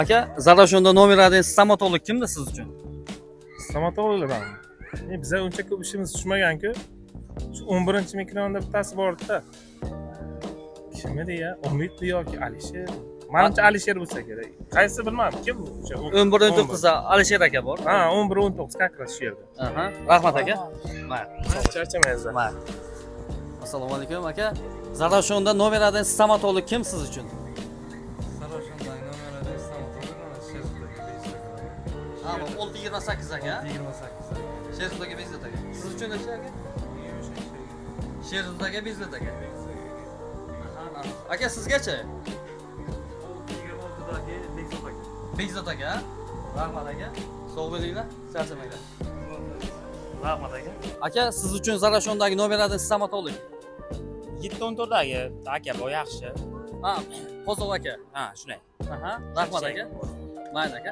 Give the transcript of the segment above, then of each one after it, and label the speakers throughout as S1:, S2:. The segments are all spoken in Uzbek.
S1: Aka, Zarafshonda nomeradagi stomatolog kimdi siz uchun?
S2: Stomatologlar. Biza uncha ko'p ishimiz tushmagan-ku. Shu 11-mikronda bittasi bor edi-da. Kim edi ya? Umid yoki Alisher? Menimcha Alisher bo'lsa kerak. Qaysi bilmadim, kim bu?
S1: 11-19da Alisher aka bor.
S2: Ha, 11-19 как раз shu yerda.
S1: Aha, rahmat aka.
S2: Charchamaysiz.
S1: Assalomu alaykum aka. Zarafshonda nomeradagi stomatolog kim siz uchun?
S3: Zarafshondagi nomeradagi stomatolog mana Sherzodagi
S1: Ha, 628 aka.
S3: 28.
S1: Sherzodagi Bezat aka. Siz uchun aka? Sherzodagi Bezat aka. Aha, aka sizgacha?
S3: 26dagi Bekzod aka.
S1: Bezat aka. Rahmat aka. Sog' bo'linglar, charchamanglar.
S2: Rahmat aka.
S1: Aka, siz uchun Zarafshondagi nomeradagi stomatolog.
S2: 7-14dagi aka bu yaxshi.
S1: Ha, Qo'zov aka.
S2: Ha, shunday.
S1: Aha, rahmat aka. Mayli aka.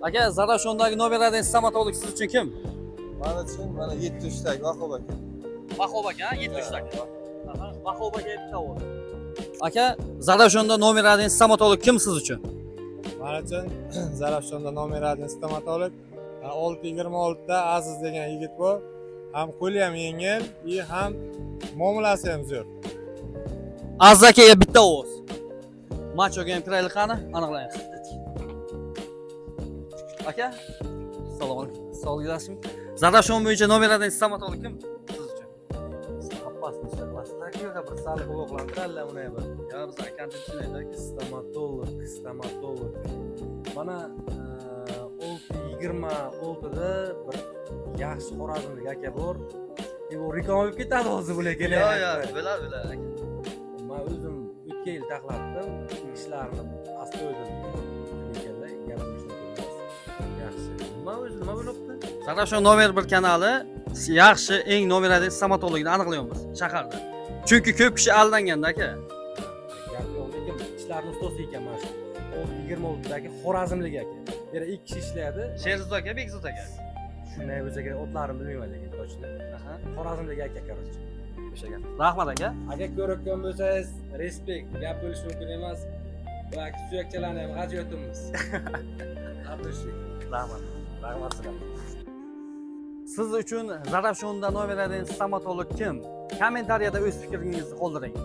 S1: Aka, Zarafshondagi nomeradagi stomatolog siz uchun kim?
S4: Men uchun mana 700dagi Vahob aka.
S1: Vahob aka, 700 aka. Aha, Vahob aka bitta o'g'il. Aka, Zarafshonda nomeradagi stomatolog kim siz uchun?
S4: Men uchun Zarafshonda nomeradagi stomatolog 626 da Aziz degan yigit bor. Ham qo'li ham yengil, ham muomalasi ham zo'r.
S1: Aziz akaga bitta o'g'il. Machoga ham kiraylik qani? Aniqlaymiz. Aka, assalomu alaykum. Sog'ligingiz Zarafshon bo'yicha nomeradagi stomatolog kim siz uchun?
S3: Appasni shaqlasizlar-ku, yo'q bir sal quloqlantiradilar uni ham.
S1: Ya biz akantchilikdagi
S3: Stomatolog. Mana 626 da bir yaxshi xorazmlik aka bor. Bu reklama bo'lib ketadi hozir bu lekin.
S1: Yo'q, bilar aka.
S3: Men o'zim o'tgan yil taxlatdim. Ishlarini astoydil ekanlar, gapirishni yaxshi. Men o'zim nima bo'libdi?
S1: Zarafshon nomer 1 kanali yaxshi eng nomeradagi stomatologni aniqlayapmiz shaharda. Chunki ko'p kishi aldanganda aka.
S3: Gap yo'q, lekin ishlarni ustosi ekan mana shu. 26dagi xorazmlik aka. Yana 2 kishi ishlaydi.
S1: Sherzod aka, Bekzod aka.
S3: Shunday bo'lsa kerak, otlarini bilmayman lekin точно.
S1: Aha,
S3: Xorazmlik aka короче.
S1: o'sha gap. Rahmat aka.
S3: Agar ko'rayotgan bo'lsangiz, respekt, gap bo'lishi mumkin emas. Balki suyakchalarni ham g'ajiyotimiz. Abdushik.
S1: Rahmat.
S3: Rahmat sizlarga.
S1: Siz uchun Zarafshonda nomeradagi stomatolog kim? Kommentariyada o'z fikringizni qoldiring.